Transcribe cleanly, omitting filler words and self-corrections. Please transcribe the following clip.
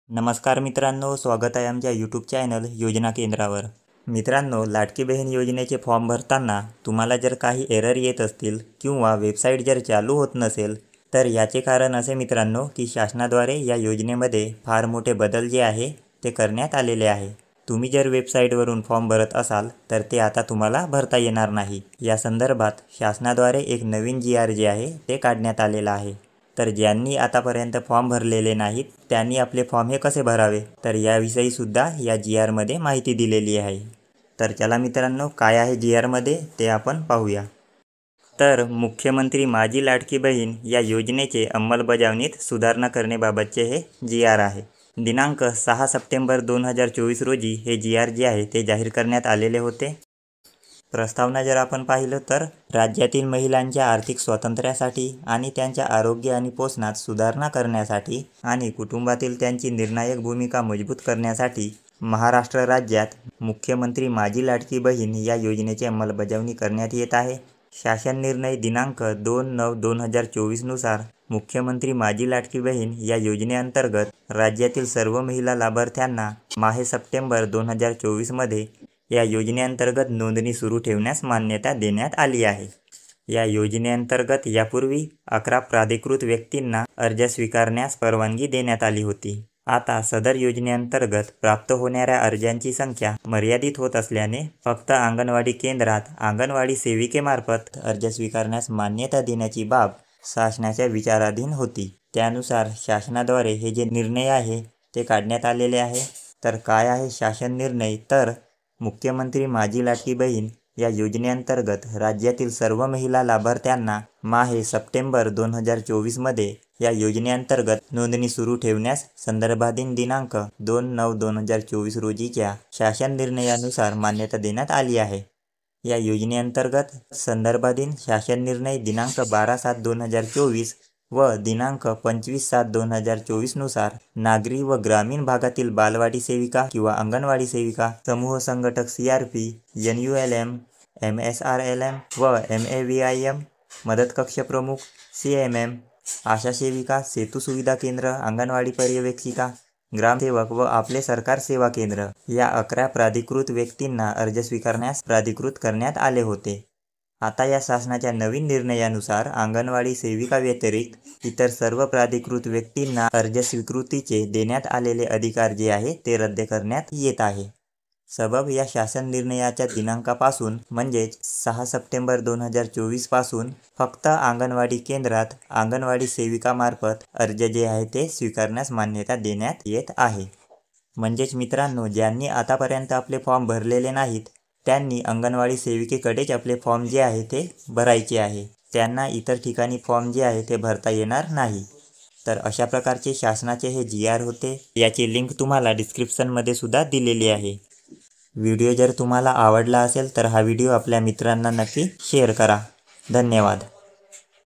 नमस्कार मित्रांनो, स्वागत आहे आमच्या यूट्यूब चॅनल योजना केंद्रावर। मित्रांनो, लाडकी बहीण योजनेचे फॉर्म भरताना तुम्हाला जर काही एरर येत असतील किंवा वेबसाईट जर चालू होत नसेल तर याचे कारण असे मित्रांनो की शासनाद्वारे या योजनेमध्ये फार मोठे बदल जे आहे ते करण्यात आलेले आहे। तुम्ही जर वेबसाईटवरून फॉर्म भरत असाल तर ते आता तुम्हाला भरता येणार नाही। या संदर्भात शासनाद्वारे एक नवीन GR जे आहे ते काढण्यात आलेला आहे। तर ज्यांनी आतापर्यंत फॉर्म भरलेले नाहीत त्यांनी आपले फॉर्म हे कसे भरावे तर याविषयी सुद्धा या GR मध्ये माहिती दिलेली आहे। तर चला मित्रांनो, काय आहे GR मध्ये ते आपण पाहूया। तर मुख्यमंत्री माझी लाडकी बहीण या योजनेचे अंमलबजावणीत सुधारणा करण्याबाबतचे हे GR आहे। दिनांक 6 सप्टेंबर 2024 रोजी हे GR जे आहे ते जाहीर करण्यात आलेले होते। प्रस्तावना जर आपण पाहिलं तर राज्यातील महिलांच्या आर्थिक स्वातंत्र्यासाठी आणि त्यांच्या आरोग्य आणि पोषणात सुधारणा करण्यासाठी आणि कुटुंबातील त्यांची निर्णायक भूमिका मजबूत करण्यासाठी महाराष्ट्र राज्यात मुख्यमंत्री माझी लाडकी बहीण या योजनेची अंमलबजावणी करण्यात येत आहे। शासन निर्णय दिनांक 2/9/2024 नुसार मुख्यमंत्री माझी लाडकी बहीण या योजनेअंतर्गत राज्यातील सर्व महिला लाभार्थ्यांना माहे सप्टेंबर 2024 मध्ये या योजनेअंतर्गत नोंदणी सुरू ठेवण्यास मान्यता देण्यात आली आहे। या योजनेअंतर्गत यापूर्वी 11 प्राधिकृत व्यक्तींना अर्ज स्वीकारण्यास परवानगी देण्यात आली होती। आता सदर योजनेअंतर्गत प्राप्त होणाऱ्या अर्जांची संख्या मर्यादित होत असल्याने फक्त अंगणवाडी केंद्रात अंगणवाडी सेविकेमार्फत अर्ज स्वीकारण्यास मान्यता देण्याची बाब शासनाच्या विचाराधीन होती। त्यानुसार शासनाद्वारे हे जे निर्णय आहे ते काढण्यात आलेले आहे। तर काय आहे शासन निर्णय तर मुख्यमंत्री माझी लाडकी बहीण या योजनेअंतर्गत राज्यातील सर्व महिला लाभार्थ्यांना माहे सप्टेंबर 2024 मध्ये या योजनेअंतर्गत नोंदणी सुरू ठेवण्यास संदर्भाधीन दिनांक 2/9/2024 रोजीच्या शासन निर्णयानुसार मान्यता देण्यात आली आहे। या योजनेअंतर्गत संदर्भाधीन शासन निर्णय दिनांक 12/7/2024 व दिनांक 25/7/2024 नुसार नागरी व ग्रामीण भागातील बालवाडी सेविका किंवा अंगणवाडी सेविका, समूह संघटक CRP, NULM, MSRLM व MAVIM, मदत कक्ष प्रमुख CMM, आशा सेविका, सेतू सुविधा केंद्र, अंगणवाडी पर्यवेक्षिका, ग्रामसेवक व आपले सरकार सेवा केंद्र या 11 प्राधिकृत व्यक्तींना अर्ज स्वीकारण्यास प्राधिकृत करण्यात आले होते। आता या शासनाच्या नवीन निर्णयानुसार अंगणवाडी सेविका व्यतिरिक्त इतर सर्व प्राधिकृत व्यक्तींना अर्ज स्वीकृतीचे देण्यात आलेले अधिकार जे आहे ते रद्द करण्यात येत आहे। सबब या शासन निर्णयाच्या दिनांकापासून म्हणजेच 6 सप्टेंबर 2024 पासून फक्त अंगणवाडी केंद्रात अंगणवाडी सेविकामार्फत अर्ज जे आहे ते स्वीकारण्यास मान्यता देण्यात येत आहे। म्हणजेच मित्रांनो, ज्यांनी आतापर्यंत आपले फॉर्म भरलेले नाहीत त्यांनी अंगणवाडी सेविकेकडेच आपले फॉर्म जे आहे ते भरायचे आहे। त्यांना इतर ठिकाणी फॉर्म जे आहे ते भरता येणार नाही। तर अशा प्रकारचे शासनाचे हे GR होते। याची लिंक तुम्हाला डिस्क्रिप्शनमध्ये सुद्धा दिलेली आहे। व्हिडिओ जर तुम्हाला आवडला असेल तर हा व्हिडिओ आपल्या मित्रांना नक्की शेअर करा। धन्यवाद।